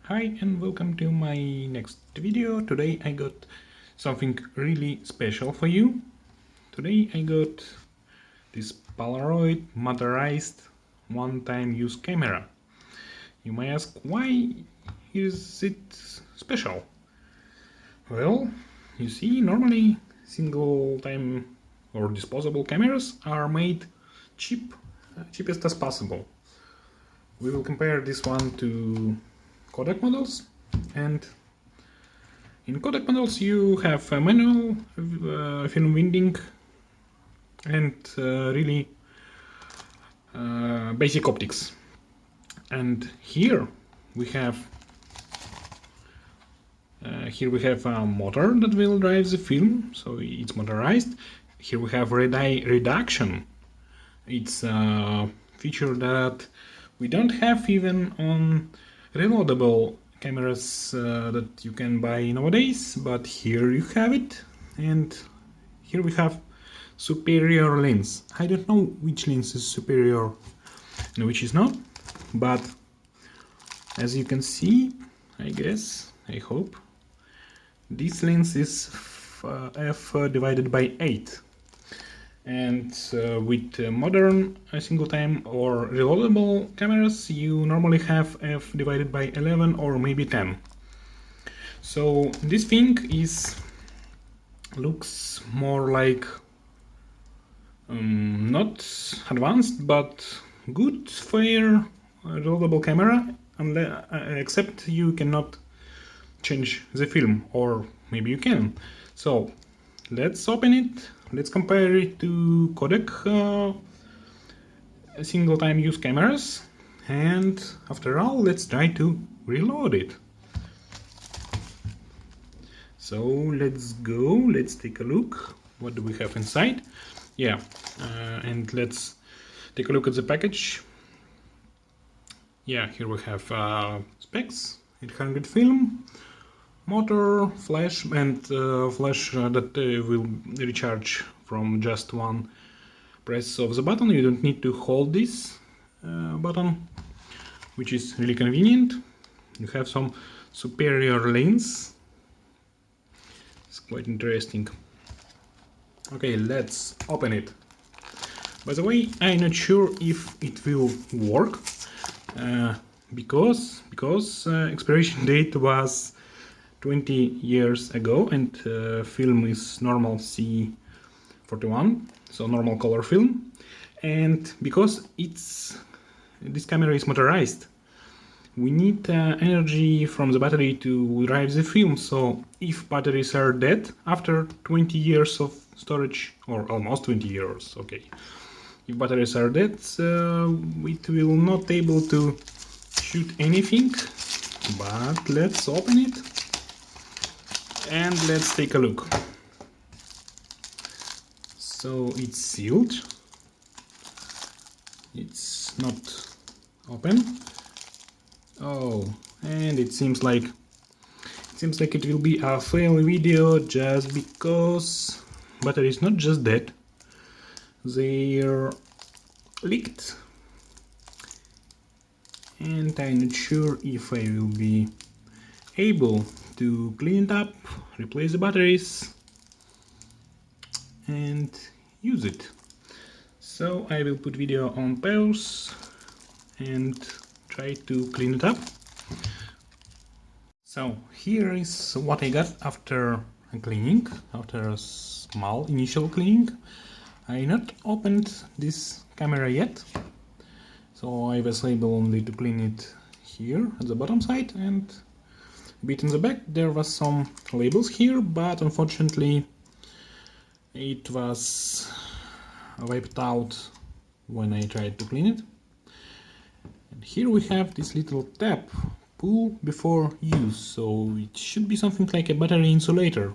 Hi and welcome to my next video. Today I got something really special for you. Today I got this Polaroid motorized one-time use camera. You may ask, why is it special? Well, you see, normally single-time or disposable cameras are made cheapest as possible. We will compare this one to Kodak models, and in Kodak models you have a manual film winding and really basic optics. And here we have a motor that will drive the film, so it's motorized. Here we have red eye reduction. It's a feature that we don't have even on reloadable cameras that you can buy nowadays, but here you have it. And here we have superior lens. I don't know which lens is superior and which is not, but as you can see, I hope this lens is f divided by 8. And with modern single-time or reloadable cameras, you normally have f divided by 11 or maybe 10. So this thing looks more like not advanced but good, fair reloadable camera, except you cannot change the film, or maybe you can. So let's open it. Let's compare it to Kodak single-time use cameras, and after all, let's try to reload it. So let's go, let's take a look. What do we have inside? Yeah, and let's take a look at the package. Yeah, here we have specs, 800 film, motor, flash, and flash that will recharge from just one press of the button. You don't need to hold this button, which is really convenient. You have some superior lens. It's quite interesting. Okay, let's open it. By the way, I'm not sure if it will work because expiration date was 20 years ago, and film is normal C41, so normal color film. And because this camera is motorized, we need energy from the battery to drive the film. So if batteries are dead after 20 years of storage, or almost 20 years, okay, if batteries are dead, it will not able to shoot anything. But let's open it and let's take a look. So it's sealed, it's not open. Oh, and it seems like it will be a fail video, just because battery is not just dead, they're leaked, and I'm not sure if I will be able to clean it up, replace the batteries and use it. So I will put video on pause and try to clean it up. So here is what I got after cleaning, after a small initial cleaning. I not opened this camera yet, so I was able only to clean it here at the bottom side and a bit in the back. There was some labels here, but unfortunately it was wiped out when I tried to clean it. And here we have this little tab, pull before use, so it should be something like a battery insulator.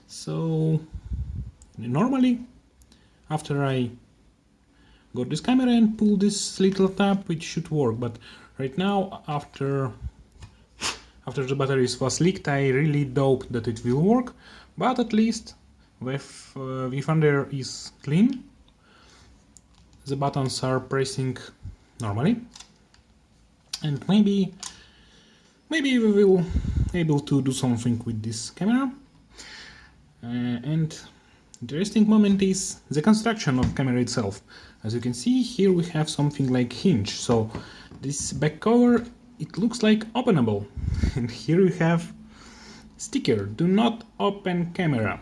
So normally after I got this camera and pull this little tab, it should work, but right now after the batteries was leaked, I really doubt that it will work. But at least viewfinder is clean, the buttons are pressing normally, and maybe maybe we will able to do something with this camera. And interesting moment is the construction of camera itself. As you can see, here we have something like hinge. So this back cover, it looks like openable. And here we have sticker, do not open camera.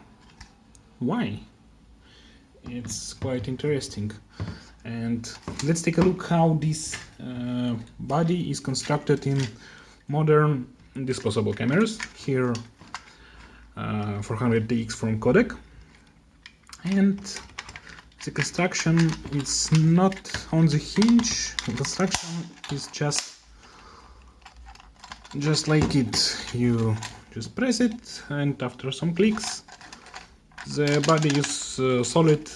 Why? It's quite interesting. And let's take a look how this body is constructed in modern disposable cameras. Here 400DX from Kodak, and the construction is not on the hinge. The construction is just like it. You just press it, and after some clicks the body is solid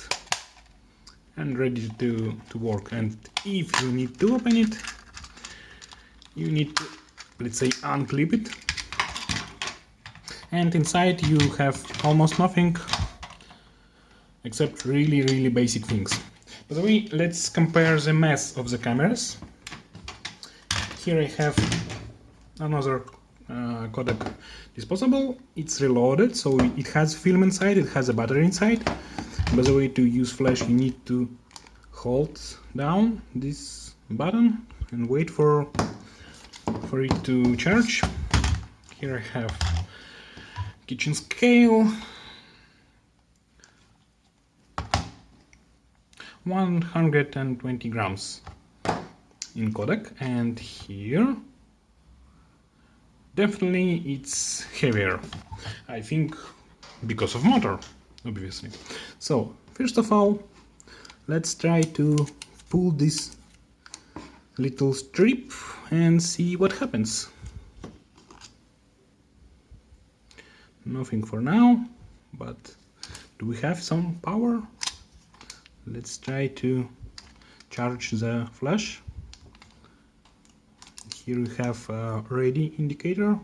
and ready to work. And if you need to open it, you need to, let's say, unclip it, and inside you have almost nothing except really basic things. By the way, let's compare the mass of the cameras. Here I have another Kodak disposable. It's reloaded, so it has film inside, it has a battery inside. By the way, to use flash you need to hold down this button and wait for it to charge. Here I have kitchen scale, 120 grams in Kodak, and here definitely it's heavier, I think because of motor, obviously. So first of all, let's try to pull this little strip and see what happens. Nothing for now, but do we have some power? Let's try to charge the flash. Here we have a ready indicator,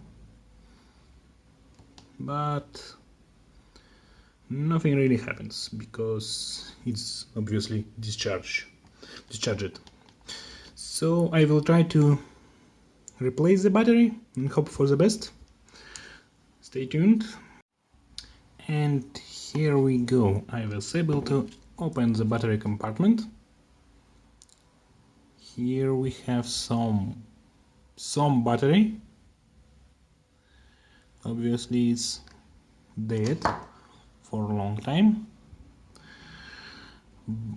but nothing really happens because it's obviously discharged. So I will try to replace the battery and hope for the best. Stay tuned. And here we go. I was able to open the battery compartment. Here we have some battery. Obviously it's dead for a long time.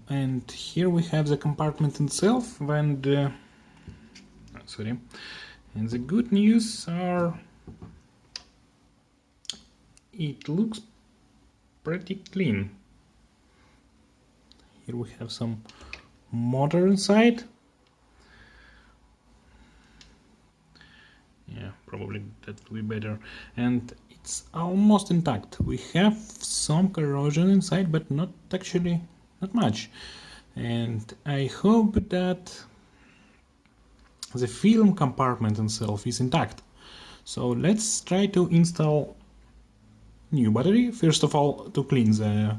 And here we have the compartment itself, and and the good news are it looks pretty clean. Here we have some motor inside. Yeah, probably that will be better. And it's almost intact. We have some corrosion inside, but not much. And I hope that the film compartment itself is intact. So let's try to install new battery. First of all, to clean the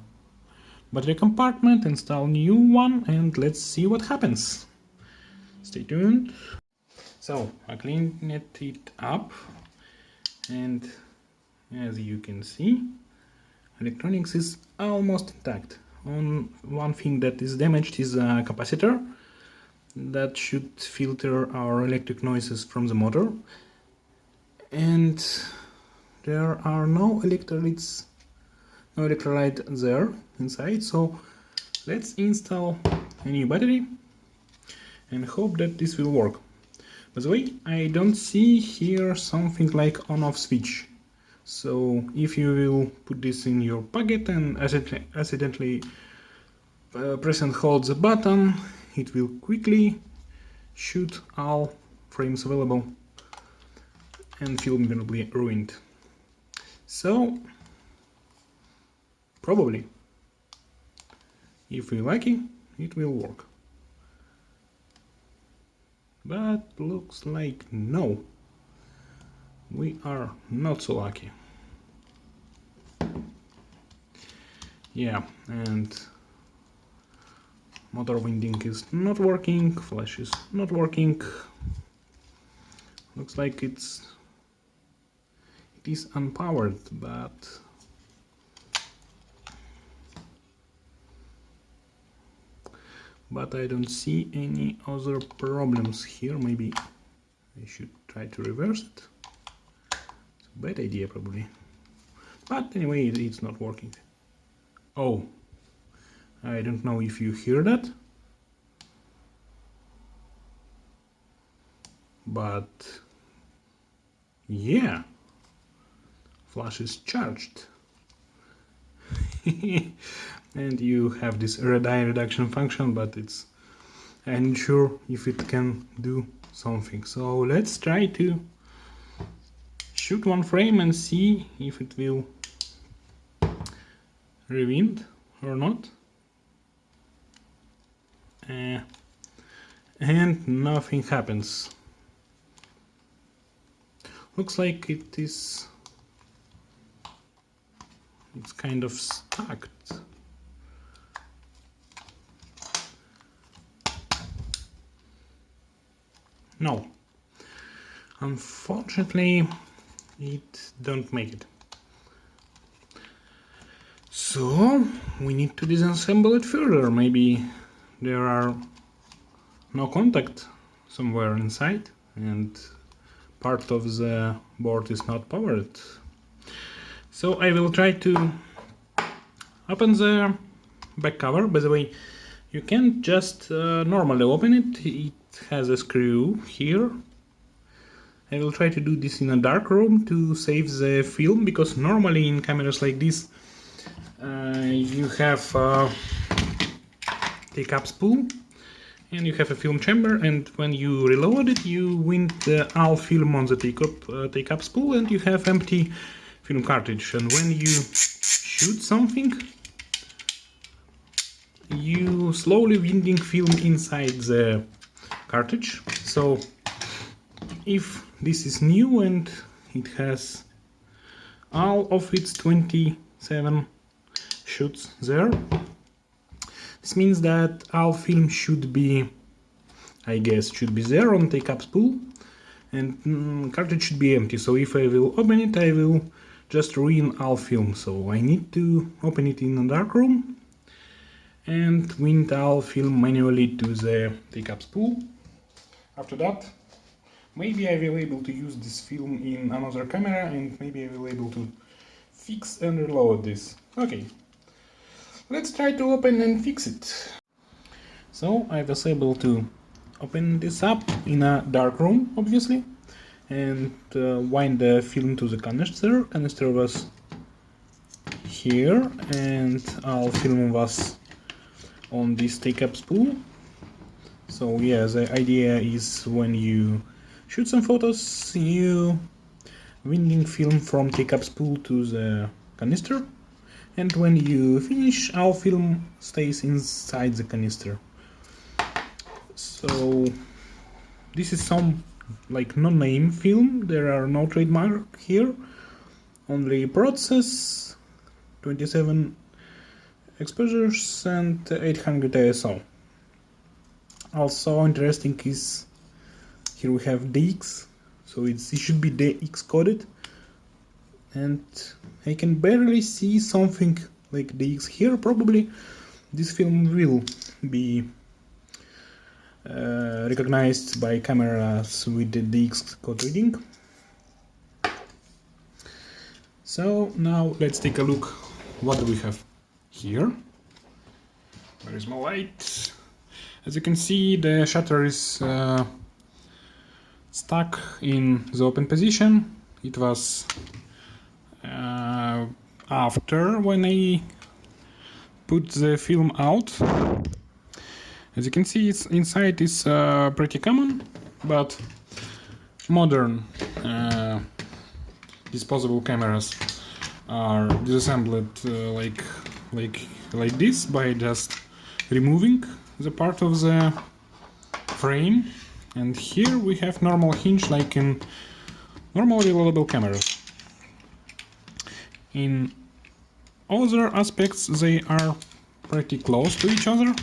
battery compartment, install new one, and let's see what happens. Stay tuned. So I cleaned it up, and as you can see, electronics is almost intact. One thing that is damaged is a capacitor that should filter our electric noises from the motor, and there are no electrolyte there inside. So let's install a new battery and hope that this will work. By the way, I don't see here something like on-off switch. So if you will put this in your pocket and accidentally press and hold the button, it will quickly shoot all frames available and film will be ruined. So probably, if we're lucky, it will work. But looks like no, we are not so lucky. Yeah, and motor winding is not working, flash is not working. Looks like it is unpowered, but I don't see any other problems here. Maybe I should try to reverse it. It's a bad idea probably, but anyway it's not working. Oh, I don't know if you hear that, but yeah, flash is charged. And you have this red eye reduction function, but I'm not sure if it can do something. So let's try to shoot one frame and see if it will rewind or not. And nothing happens. Looks like it's kind of stuck. No, unfortunately it don't make it. So we need to disassemble it further. Maybe there are no contact somewhere inside and part of the board is not powered. So I will try to open the back cover. By the way, you can't just normally open it. It has a screw here. I will try to do this in a dark room to save the film, because normally in cameras like this you have take-up spool and you have a film chamber, and when you reload it you wind all film on the take-up spool and you have empty film cartridge, and when you shoot something you slowly winding film inside the cartridge. So if this is new and it has all of its 27 shoots there, this means that all film should be, I guess, should be there on take-up spool, and cartridge should be empty. So if I will open it, I will just ruin all film. So I need to open it in a dark room and wind all film manually to the take-up spool. After that, maybe I will be able to use this film in another camera, and maybe I will be able to fix and reload this. Okay, let's try to open and fix it. So I was able to open this up in a dark room, obviously, and wind the film to the canister. Canister was here and our film was on this take-up spool. So yeah, the idea is when you shoot some photos, you winding film from take-up spool to the canister, and when you finish, our film stays inside the canister. So this is some like no-name film. There are no trademark here, only process, 27 exposures and 800 ISO. Also interesting is here we have DX, so it should be DX coded, and I can barely see something like DX here. Probably this film will be recognized by cameras with the DX code reading. So now let's take a look. What do we have here? Where is my light? As you can see, the shutter is stuck in the open position. It was after when I put the film out. As you can see, it's inside is pretty common, but modern disposable cameras are disassembled like this by just removing the part of the frame, and here we have normal hinge like in normal reloadable cameras. In other aspects they are pretty close to each other.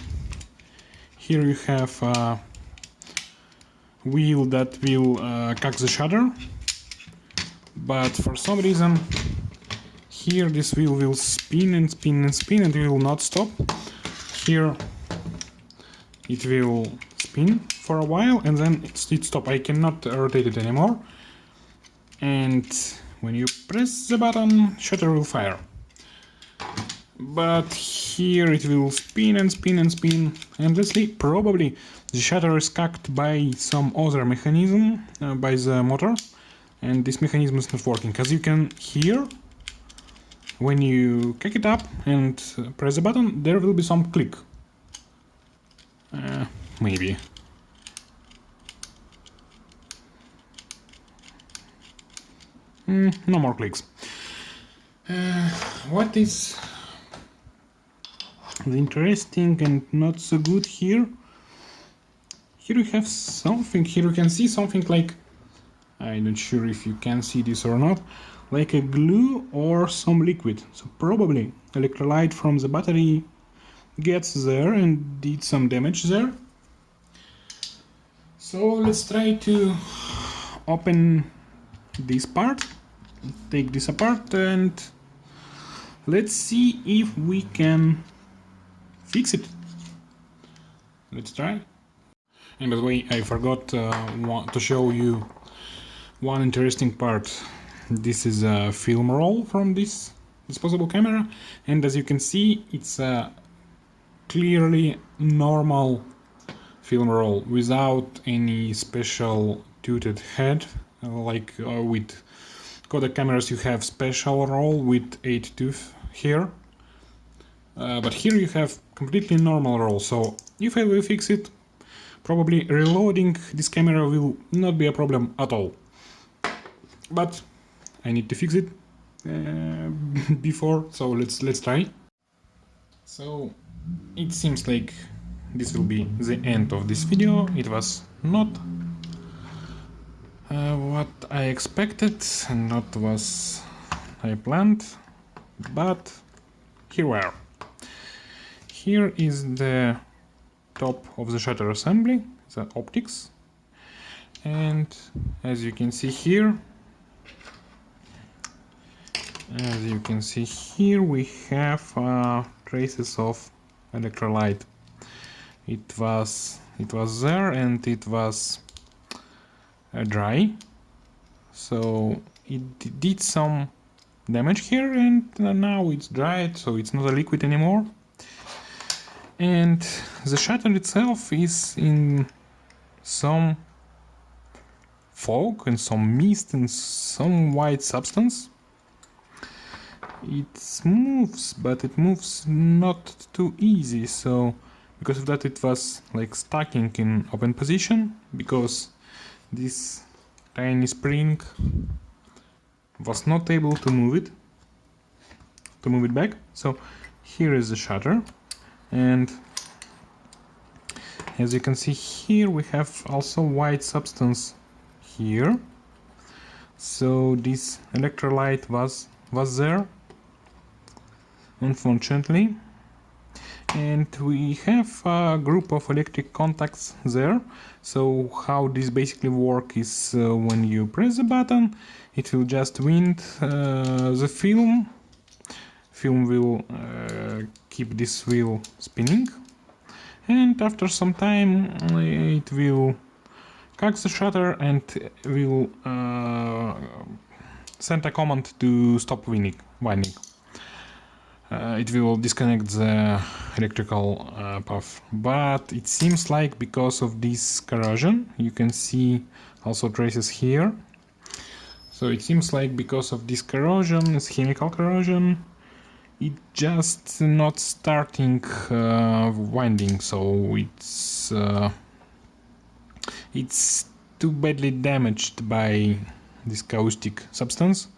Here you have wheel that will cock the shutter, but for some reason here this wheel will spin and spin and spin and will not stop. Here it will spin for a while and then it stops. I cannot rotate it anymore, and when you press the button, shutter will fire. But here it will spin and spin and spin endlessly. Probably the shutter is cocked by some other mechanism, by the motor, and this mechanism is not working. As you can hear, when you kick it up and press the button, there will be some click. Maybe. No more clicks. What is the interesting and not so good here? Here you have something, here you can see something like, I'm not sure if you can see this or not, like a glue or some liquid. So probably electrolyte from the battery gets there and did some damage there. So let's try to open this part, take this apart, and let's see if we can fix it. Let's try. And by the way, I forgot to show you one interesting part. This is a film roll from this disposable camera, and as you can see, it's a clearly normal film roll without any special toothed head, like with Kodak cameras you have special roll with 8 tooth here, but here you have completely normal roll. So if I will fix it, probably reloading this camera will not be a problem at all, but I need to fix it before, so let's try. So it seems like this will be the end of this video. It was not what I expected and not was I planned, but here we are. Here is the top of the shutter assembly, the optics, and as you can see here, we have traces of electrolyte. It was there and it was dry, so it did some damage here, and now it's dried, so it's not a liquid anymore. And the shutter itself is in some fog and some mist and some white substance. It moves, but it moves not too easy, so because of that it was like stacking in open position, because this tiny spring was not able to move it back. So here is the shutter, and as you can see here we have also white substance here, so this electrolyte was there, unfortunately. And we have a group of electric contacts there. So how this basically works is when you press the button, it will just wind the film. Film will keep this wheel spinning, and after some time it will cock the shutter and will send a command to stop winding. It will disconnect the electrical path, but it seems like because of this corrosion, you can see also traces here, so it seems like because of this corrosion, this chemical corrosion, it just not starting winding, so it's too badly damaged by this caustic substance.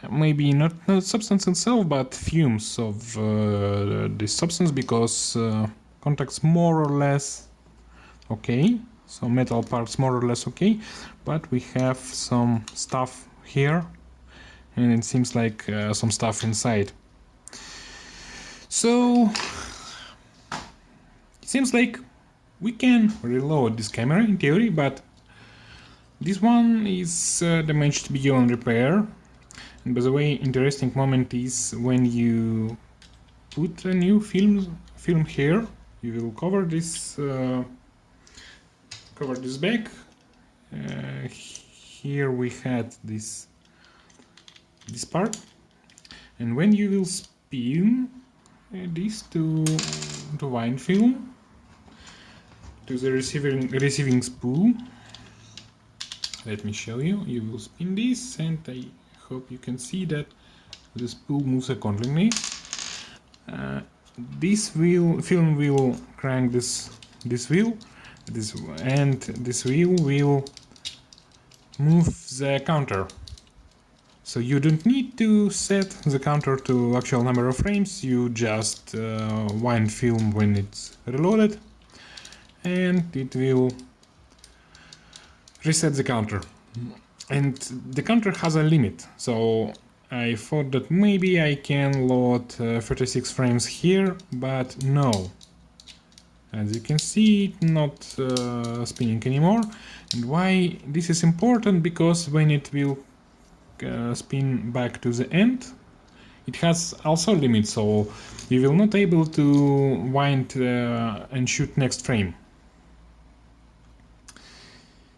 Maybe not the substance itself, but fumes of this substance, because contacts more or less okay, so metal parts more or less okay, but we have some stuff here, and it seems like some stuff inside. So it seems like We can reload this camera in theory, but this one is damaged beyond repair. And by the way, interesting moment is when you put a new film here, you will cover this back. Here we had this part, and when you will spin this to wind film to the receiving spool, let me show you. You will spin this, and I hope you can see that the spool moves accordingly. This film will crank this wheel, and this wheel will move the counter. So you don't need to set the counter to actual number of frames, you just wind film when it's reloaded, and it will reset the counter. And the counter has a limit, so I thought that maybe I can load 36 frames here, but no. As you can see, it's not spinning anymore. And why this is important? Because when it will spin back to the end, it has also limits, so you will not able to wind and shoot next frame.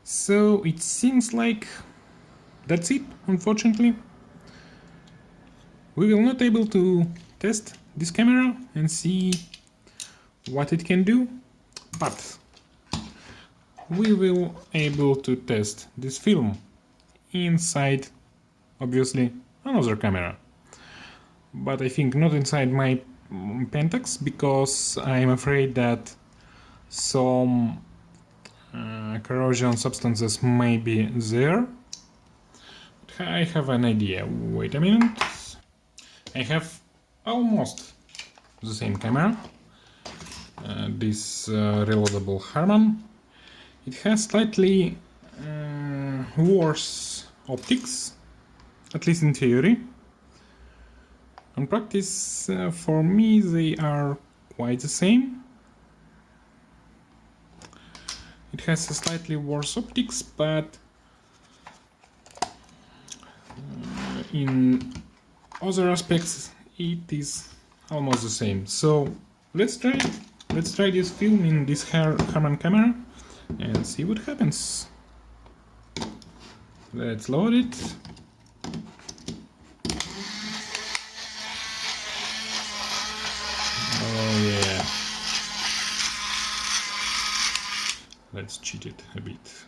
So it seems like that's it, unfortunately. We will not able to test this camera and see what it can do, but we will able to test this film inside, obviously, another camera. But I think not inside my Pentax, because I'm afraid that some corrosion substances may be there. I have an idea. Wait a minute. I have almost the same camera. This reloadable Harman. It has slightly worse optics, at least in theory. In practice, for me, they are quite the same. It has a slightly worse optics, but in other aspects, it is almost the same. So let's try this film in this Harman camera and see what happens. Let's load it. Oh yeah. Let's cheat it a bit.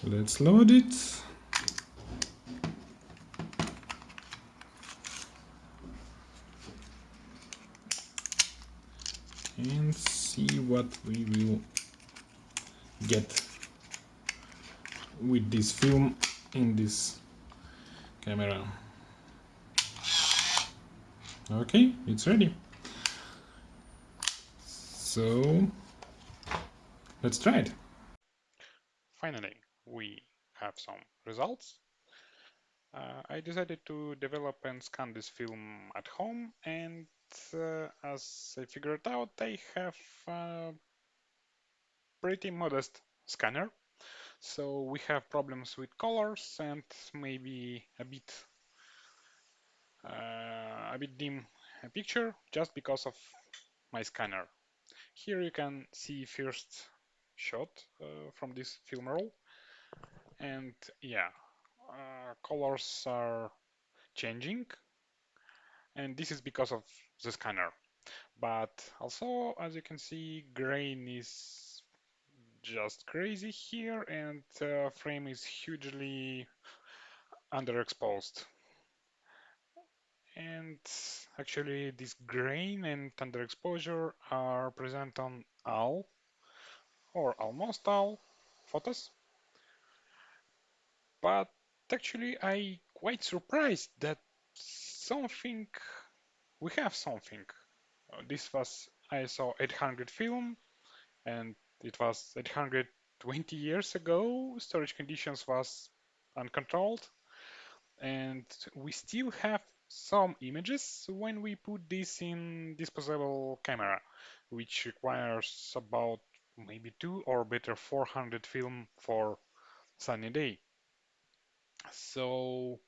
Let's load it. And see what we will get with this film in this camera. Okay, it's ready. So let's try it. Finally, we have some results. I decided to develop and scan this film at home, and as I figured out, I have a pretty modest scanner. So we have problems with colors and maybe a bit dim picture just because of my scanner. Here you can see first shot from this film roll, and yeah, colors are changing, and this is because of the scanner. But also, as you can see, grain is just crazy here, and frame is hugely underexposed. And actually, this grain and underexposure are present on all or almost all photos. But actually, I quite surprised that something we have something. This was ISO 800 film, and it was 800 20 years ago, storage conditions was uncontrolled, and we still have some images when we put this in disposable camera, which requires about maybe 2 or better 400 film for sunny day. So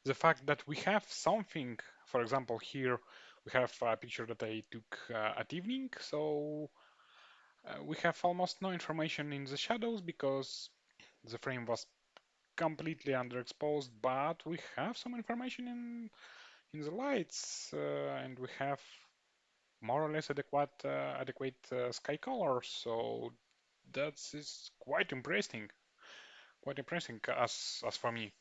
the fact that we have something, for example, here we have a picture that I took at evening, so we have almost no information in the shadows because the frame was completely underexposed, but we have some information in the lights, and we have more or less adequate sky color. So that is quite impressive as for me.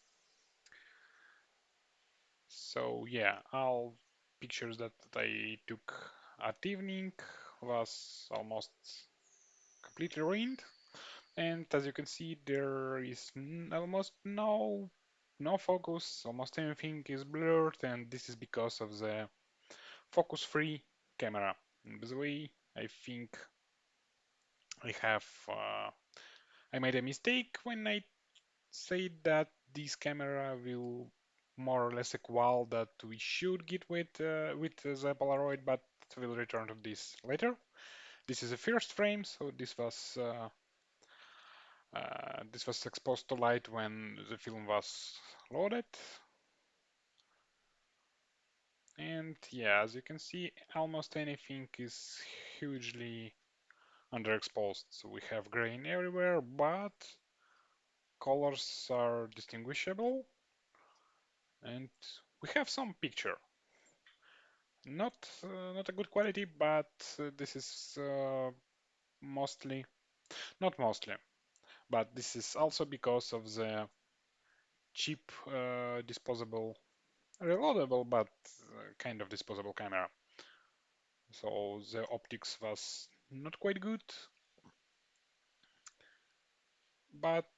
So yeah, all pictures that I took at evening was almost completely ruined. And as you can see, there is almost no focus. Almost everything is blurred, and this is because of the focus-free camera. And by the way, I think I have I made a mistake when I said that this camera will more or less equal that we should get with the Polaroid, but we'll return to this later. This is the first frame, so this was exposed to light when the film was loaded. And yeah, as you can see, almost anything is hugely underexposed. So we have grain everywhere, but colors are distinguishable. And we have some picture. Not a good quality, but this is mostly, not mostly, but this is also because of the cheap disposable, reloadable, but kind of disposable camera. So the optics was not quite good, but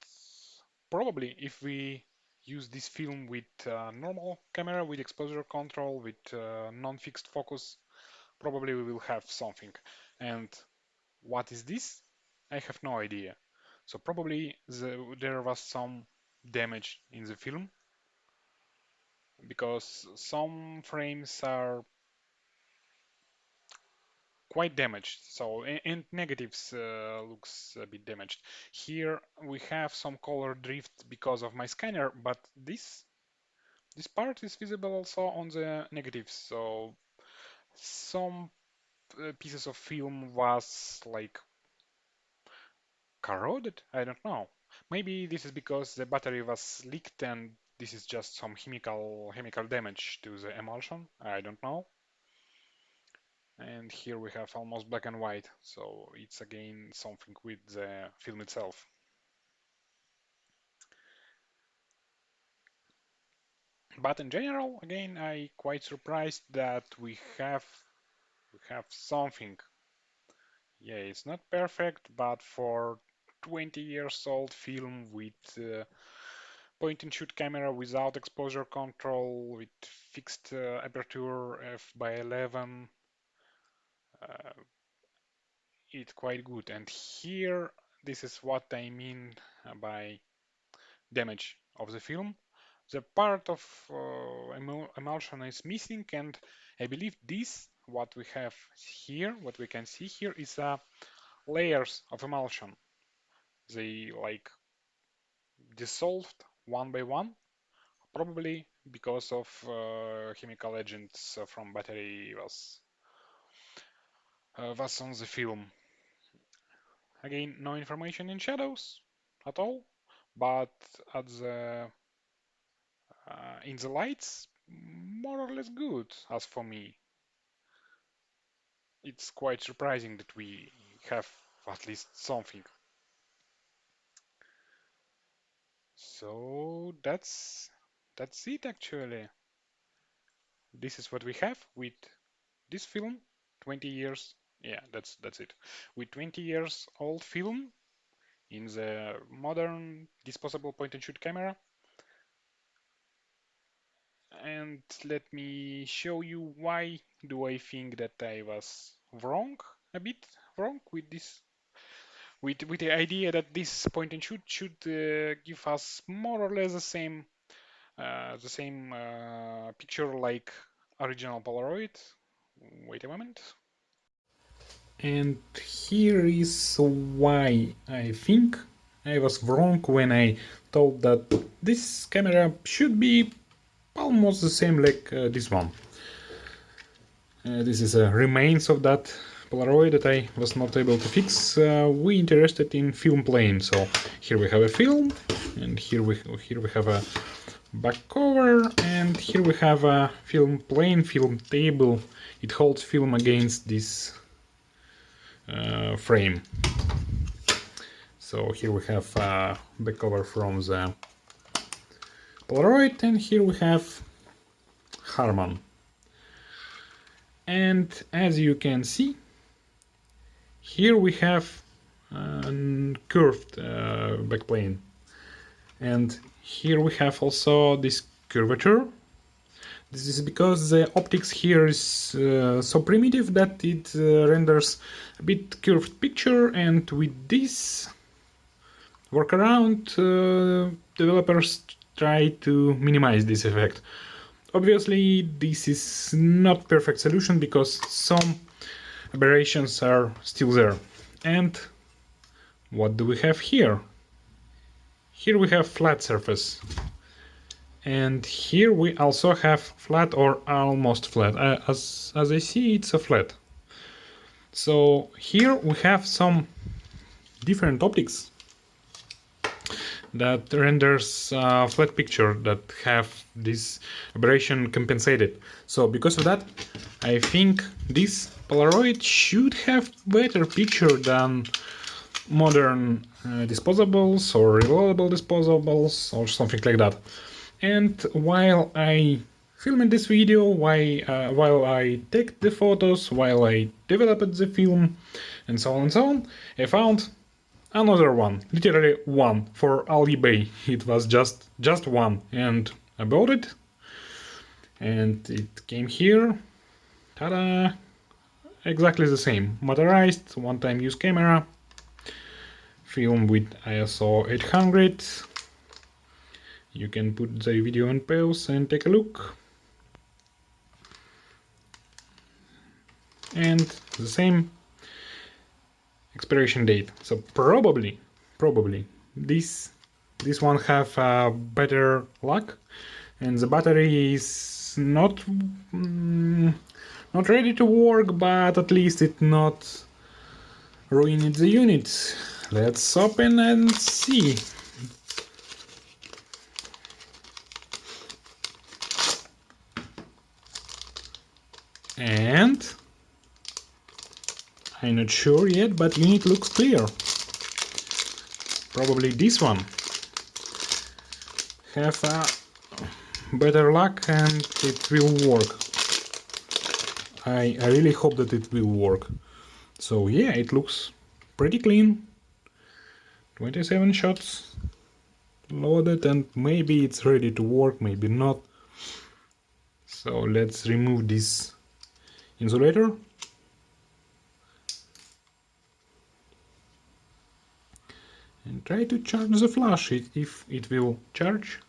probably if we use this film with normal camera, with exposure control, with non-fixed focus, probably we will have something. And what is this? I have no idea. So probably there was some damage in the film because some frames are quite damaged. So and negatives looks a bit damaged. Here we have some color drift because of my scanner, but this part is visible also on the negatives. So some pieces of film was like corroded. I don't know. Maybe this is because the battery was leaked and this is just some chemical damage to the emulsion. I don't know. And here we have almost black and white, so it's again something with the film itself. But in general, again, I quite surprised that we have something. Yeah, it's not perfect, but for 20 years old film with point and shoot camera without exposure control, with fixed aperture f by 11, uh, it's quite good. And here, this is what I mean by damage of the film. The part of emulsion is missing, and I believe this, what we have here, what we can see here, is layers of emulsion. They like dissolved one by one, probably because of chemical agents from battery was on the film. Again, no information in shadows at all, but at the in the lights, more or less good as for me. It's quite surprising that we have at least something. So that's it actually. This is what we have with this film, 20 years. Yeah, that's it. With 20 years old film in the modern disposable point and shoot camera. And let me show you why do I think that I was wrong, a bit wrong with this with the idea that this point and shoot should give us more or less the same picture like original Polaroid. Wait a moment. And here is why I think I was wrong when I thought that this camera should be almost the same like this one. This is a remains of that Polaroid that I was not able to fix. We interested in film plane, so here we have a film, and here we have a back cover, and here we have a film plane, film table. It holds film against this frame. So here we have back cover from the Polaroid, and here we have Harman. And as you can see, here we have a curved backplane, and here we have also this curvature. This is because the optics here is so primitive that it renders a bit curved picture, and with this workaround developers try to minimize this effect. Obviously this is not perfect solution because some aberrations are still there. And what do we have here? Here we have flat surface. And here we also have flat or almost flat. As I see, it's a flat. So here we have some different optics that renders a flat picture that have this aberration compensated. So because of that, I think this Polaroid should have better picture than modern disposables or reloadable disposables or something like that. And while I filmed this video, while I take the photos, while I developed the film, and so on, I found another one, literally one, for all eBay. It was just one, and I bought it, and it came here. Ta-da! Exactly the same. Motorized, one-time use camera, film with ISO 800. You can put the video on pause and take a look. And the same expiration date. So probably this one have a better luck, and the battery is not ready to work, but at least it not ruining the unit. Let's open and see. And I'm not sure yet, but unit looks clear. Probably this one have a better luck and it will work. I really hope that it will work. So yeah, it looks pretty clean. 27 shots loaded, and maybe it's ready to work, maybe not. So let's remove this insulator. And try to charge the flash. If it will charge,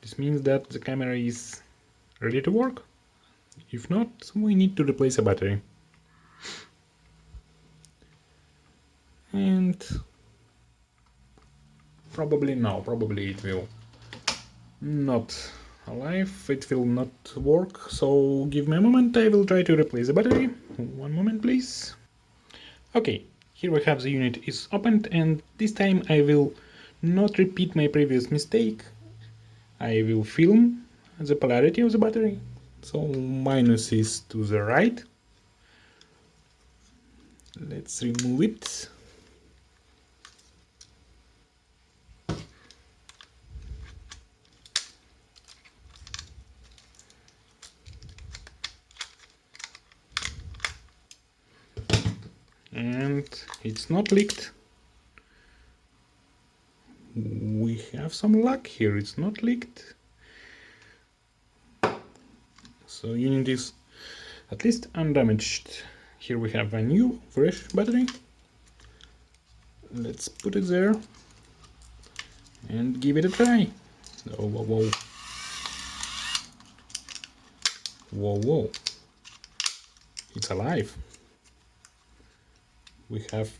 this means that the camera is ready to work. If not, we need to replace a battery. And probably it will not alive, it will not work, so give me a moment, I will try to replace the battery. One moment please. Okay, here we have the unit is opened, and this time I will not repeat my previous mistake. I will film the polarity of the battery, so minus is to the right. Let's remove it. And it's not leaked. We have some luck here, it's not leaked. So unit is at least undamaged. Here we have a new fresh battery. let's put it there and give it a try. Oh, whoa, whoa. Whoa, whoa. It's alive. We have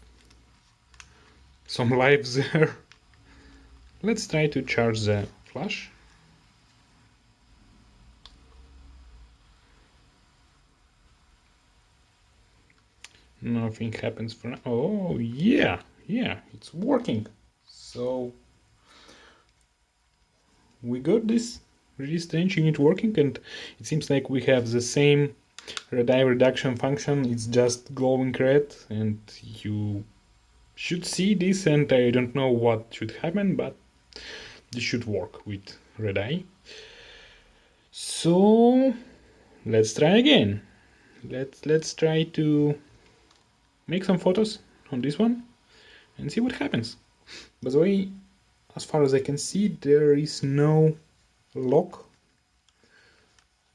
some lives there. Let's try to charge the flash. Nothing happens for now. Oh, yeah, it's working. So we got this really strange unit working, and it seems like we have the same red eye reduction function. It's just glowing red, and you should see this, and I don't know what should happen, but this should work with red eye. So let's try again. Let's try to make some photos on this one and see what happens. By the way, as far as I can see, there is no lock,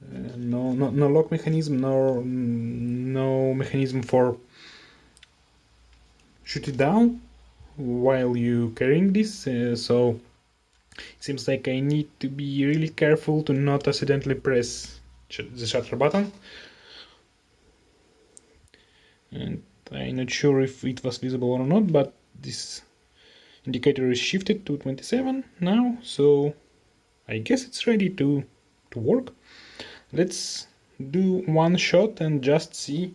no lock mechanism, no mechanism for shoot it down while you carrying this. So it seems like I need to be really careful to not accidentally press the shutter button. And I'm not sure if it was visible or not, but this indicator is shifted to 27 now, so I guess it's ready to work. Let's do one shot and just see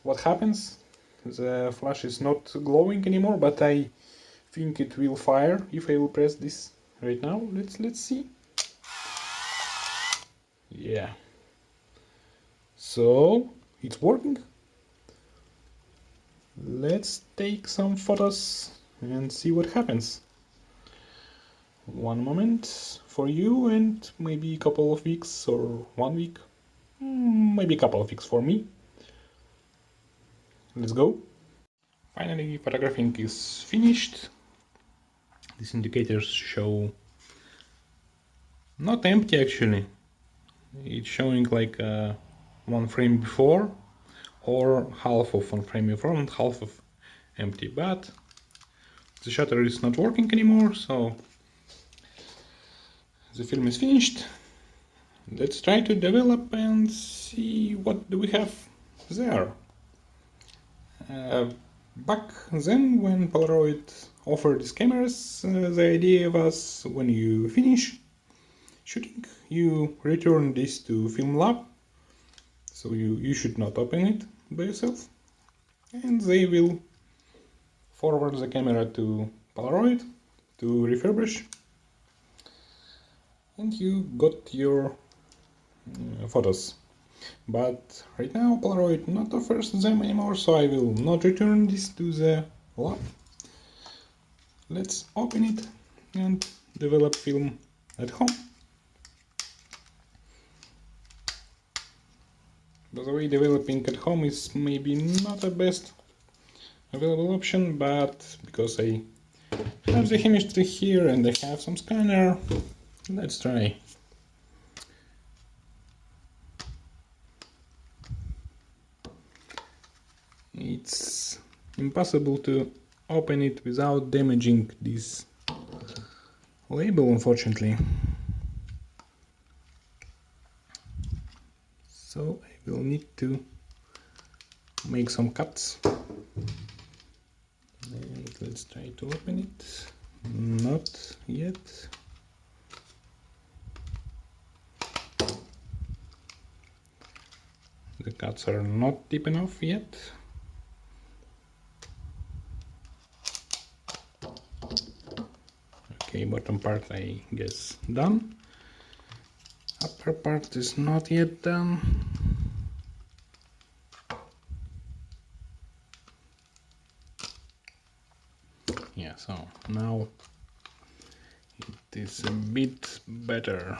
what happens. The flash is not glowing anymore, but I think it will fire if I will press this right now. Let's see. Yeah. So it's working. Let's take some photos and see what happens. One moment for you, and maybe a couple of weeks or 1 week, maybe a couple of weeks for me. Let's go. Finally, photographing is finished. These indicators show not empty actually. It's showing like one frame before, or half of one frame before and half of empty, but the shutter is not working anymore, so the film is finished. Let's try to develop and see what do we have there. Back then, when Polaroid offered these cameras, the idea was when you finish shooting, you return this to Film Lab, so you should not open it by yourself, and they will forward the camera to Polaroid to refurbish, and you got your photos. But right now Polaroid not offers them anymore, so I will not return this to the lab. Let's open it and develop film at home. By the way, developing at home is maybe not the best available option, but because I have the chemistry here and I have some scanner, let's try. It's impossible to open it without damaging this label, unfortunately. So I will need to make some cuts. And let's try to open it. Not yet. The cuts are not deep enough yet. Okay, bottom part I guess done. Upper part is not yet done. Yeah, so now it is a bit better.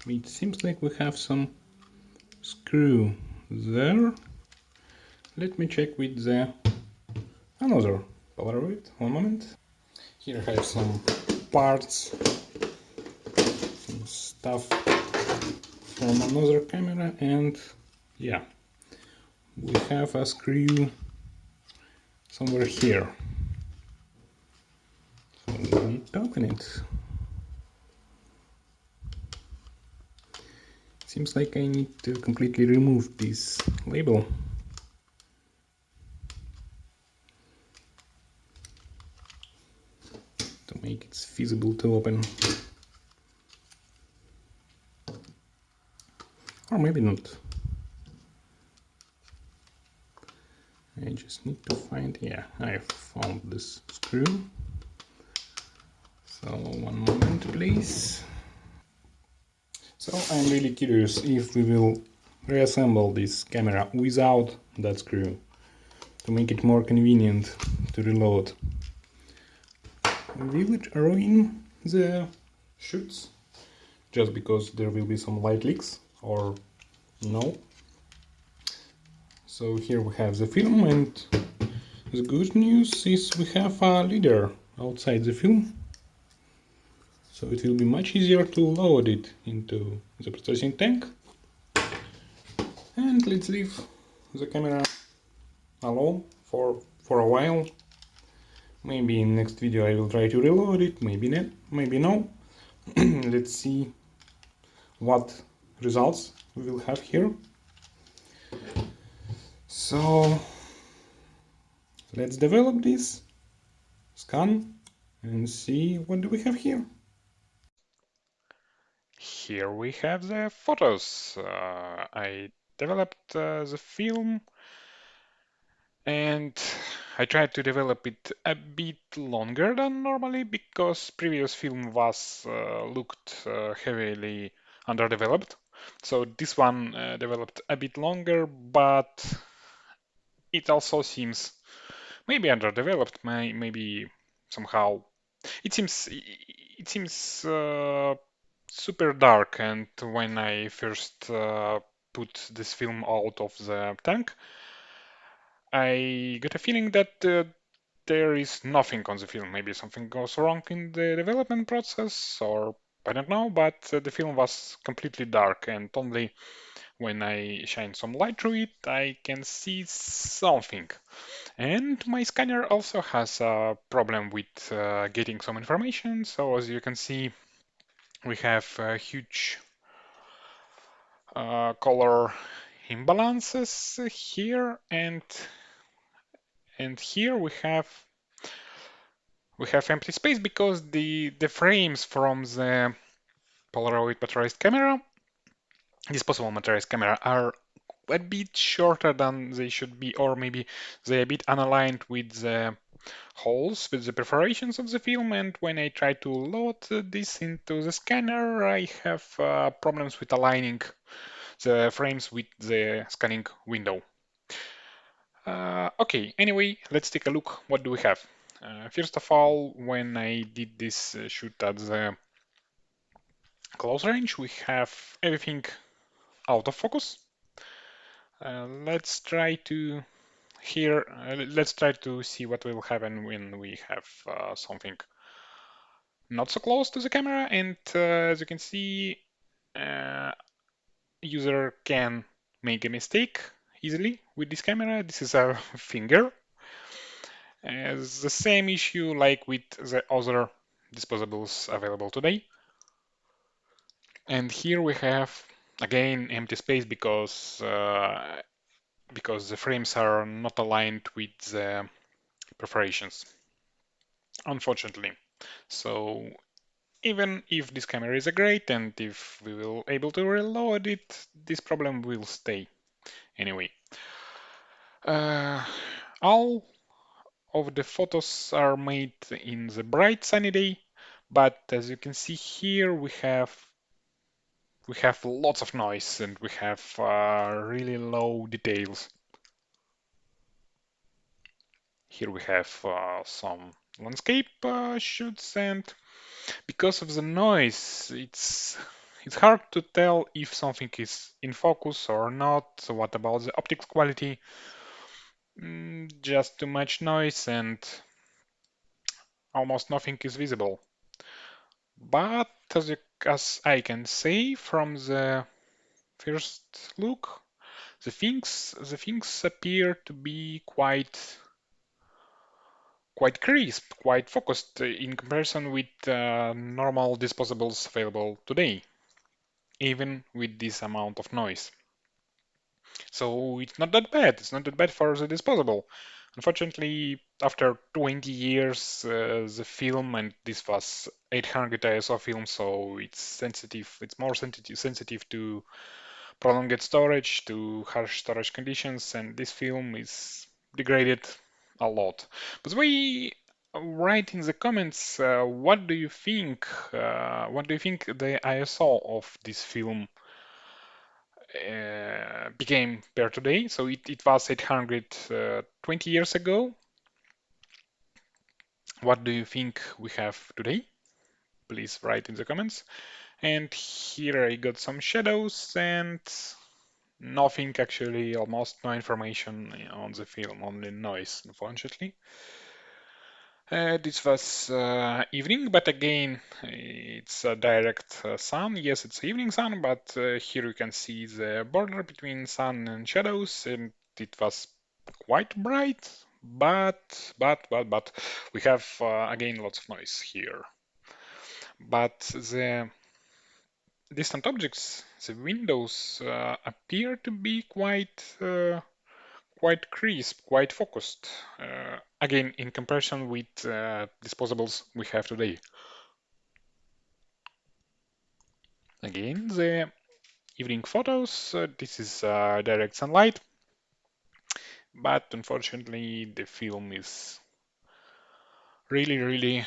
It seems like we have some screw there. Let me check with the another Polaroid. One moment. Here I have some parts stuff from another camera, and yeah, we have a screw somewhere here. So we need to open it. Seems like I need to completely remove this label. To make it feasible to open. Or maybe not. I just need to find, yeah, I found this screw. So one moment please. So I'm really curious if we will reassemble this camera without that screw to make it more convenient to reload. Will it ruin the shoots just because there will be some light leaks or no? So here we have the film, and the good news is we have a leader outside the film, so it will be much easier to load it into the processing tank. And let's leave the camera alone for a while. Maybe in next video I will try to reload it, maybe not, maybe no. Let's see what results we will have here. So let's develop this, scan, and see what do we have here. Here we have the photos. I developed the film, and I tried to develop it a bit longer than normally because previous film was looked heavily underdeveloped. So this one developed a bit longer, but it also seems maybe underdeveloped, maybe somehow it seems super dark. And when I first put this film out of the tank, I got a feeling that there is nothing on the film. Maybe something goes wrong in the development process, or I don't know, but the film was completely dark, and only when I shine some light through it, I can see something. And my scanner also has a problem with getting some information. So as you can see, we have huge color imbalances here, and here we have empty space because the frames from the Polaroid motorized camera, disposable motorized camera, are a bit shorter than they should be, or maybe they're a bit unaligned with the holes, with the perforations of the film. And when I try to load this into the scanner, I have problems with aligning the frames with the scanning window. Okay, anyway, let's take a look. What do we have? First of all, when I did this shoot at the close range, we have everything out of focus. Let's try to let's try to see what will happen when we have something not so close to the camera. And as you can see, uh, user can make a mistake easily with this camera. This is a finger. As the same issue like with the other disposables available today. And here we have again empty space because the frames are not aligned with the perforations, unfortunately. So even if this camera is a great, and if we will able to reload it, this problem will stay anyway. All of the photos are made in the bright sunny day, but as you can see here, we have lots of noise, and we have really low details. Here we have some landscape shoots, and because of the noise, it's hard to tell if something is in focus or not. So what about the optics quality? Just too much noise, and almost nothing is visible. But as you as I can say from the first look, the things appear to be quite crisp, quite focused in comparison with normal disposables available today, even with this amount of noise. So it's not that bad. It's not that bad for the disposable. Unfortunately, after 20 years, the film, and this was 800 ISO film, so it's sensitive. It's more sensitive to prolonged storage, to harsh storage conditions, and this film is degraded a lot. But we write in the comments, what do you think? What do you think the ISO of this film became per today? So it was 820 years ago. What do you think we have today? Please write in the comments. And here I got some shadows and nothing actually, almost no information on the film, only noise, unfortunately. This was evening, but again, it's a direct sun. Yes, it's evening sun, but here you can see the border between sun and shadows, and it was quite bright, but we have again lots of noise here. But the distant objects, the windows, appear to be quite crisp, quite focused. Again, in comparison with disposables we have today. Again, the evening photos. This is direct sunlight, but unfortunately the film is really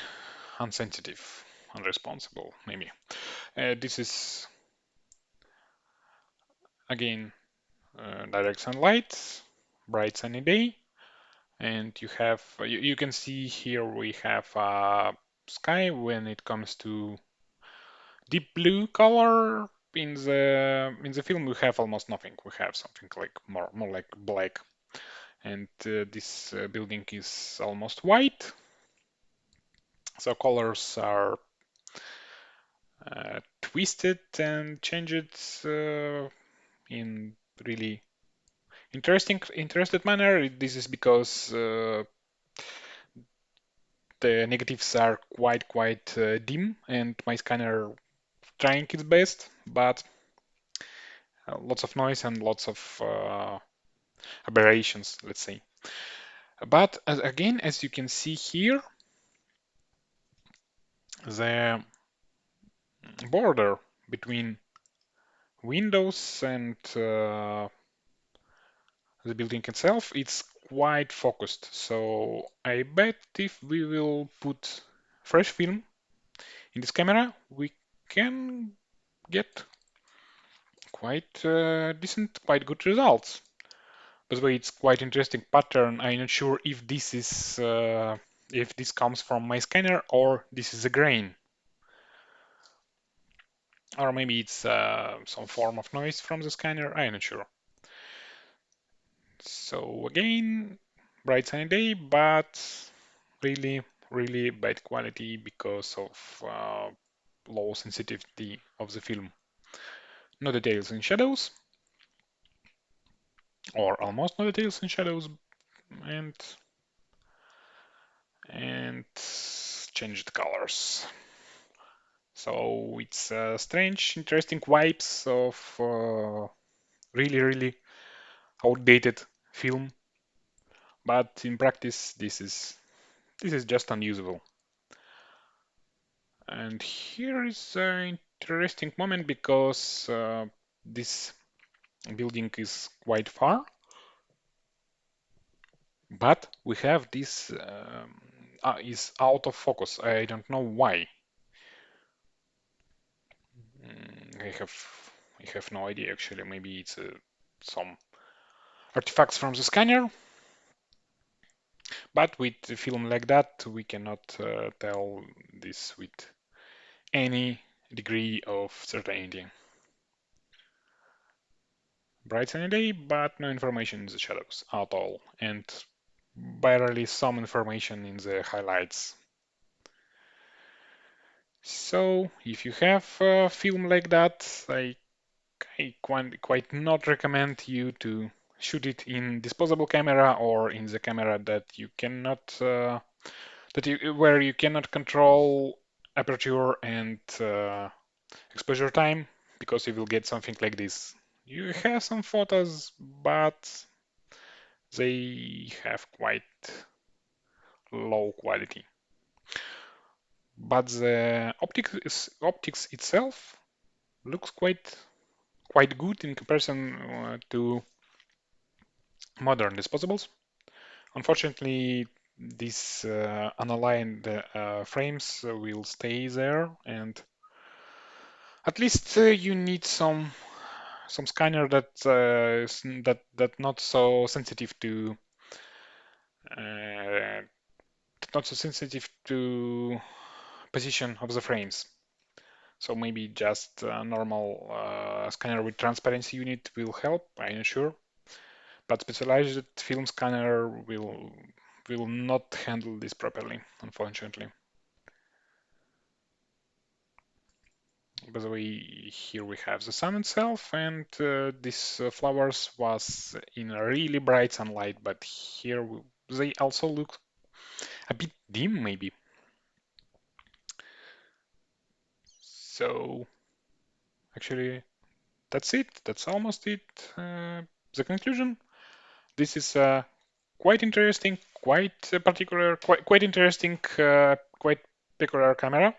unsensitive, unresponsive, maybe. This is again direct sunlight, bright sunny day, and you can see here we have sky. When it comes to deep blue color, in the film we have almost nothing. We have something like more like black, and this building is almost white. So colors are twisted and changed in really interested manner. This is because the negatives are quite dim, and my scanner trying its best, but lots of noise and lots of aberrations, let's say. But again, as you can see here, the border between windows and the building itself, it's quite focused. So I bet if we will put fresh film in this camera, we can get quite decent, quite good results. By the way, it's quite interesting pattern. I'm not sure if this comes from my scanner or this is a grain. Or maybe it's some form of noise from the scanner. I'm not sure. So again, bright sunny day, but really bad quality because of low sensitivity of the film. No details in shadows, or almost no details in shadows, and and changed colors. So it's strange, interesting vibes of really outdated film, but in practice this is just unusable. And here is an interesting moment because this building is quite far, but we have this is out of focus. I don't know why. I have no idea actually. Maybe it's some artifacts from the scanner, but with a film like that, we cannot tell this with any degree of certainty. Bright sunny day, but no information in the shadows at all, and barely some information in the highlights. So if you have a film like that, I quite not recommend you to shoot it in disposable camera or in the camera that you cannot where you cannot control aperture and exposure time, because you will get something like this. You have some photos, but they have quite low quality. But the optics itself looks quite good in comparison to modern disposables. Unfortunately, these unaligned frames will stay there, and at least you need some scanner that uh, not so sensitive to position of the frames. So maybe just a normal scanner with transparency unit will help. I'm not sure, but specialized film scanner will not handle this properly, unfortunately. By the way, here we have the sun itself, and this flowers was in a really bright sunlight, but here they also look a bit dim, maybe. So actually, that's it. That's almost it. The conclusion. This is quite interesting, quite particular, quite interesting, quite peculiar camera,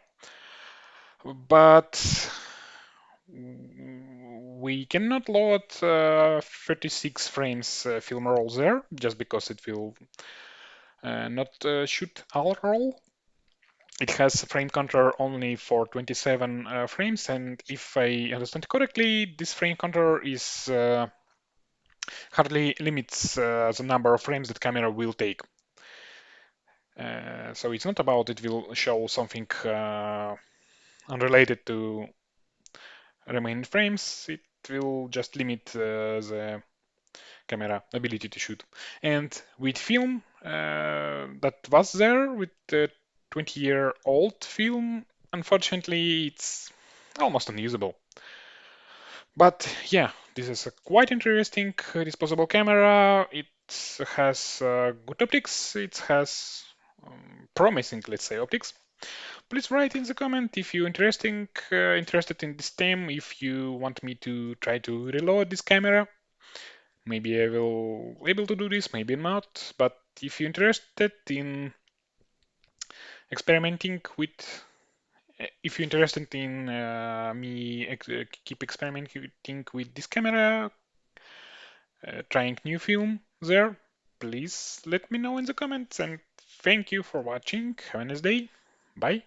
but we cannot load 36 frames film roll there just because it will not shoot all roll. It has frame counter only for 27 frames, and if I understand correctly, this frame counter is hardly limits the number of frames that camera will take. So it's not about it will show something unrelated to remaining frames. It will just limit the camera ability to shoot. And with film that was there, with the 20-year-old film, unfortunately, it's almost unusable. But yeah, this is a quite interesting disposable camera. It has good optics. It has promising, let's say, optics. Please write in the comment if you're interested in this theme, if you want me to try to reload this camera. Maybe I will able to do this, maybe not. But if you're interested in experimenting with, if you're interested in keep experimenting with this camera, trying new film there, please let me know in the comments. And thank you for watching. Have a nice day. Bye.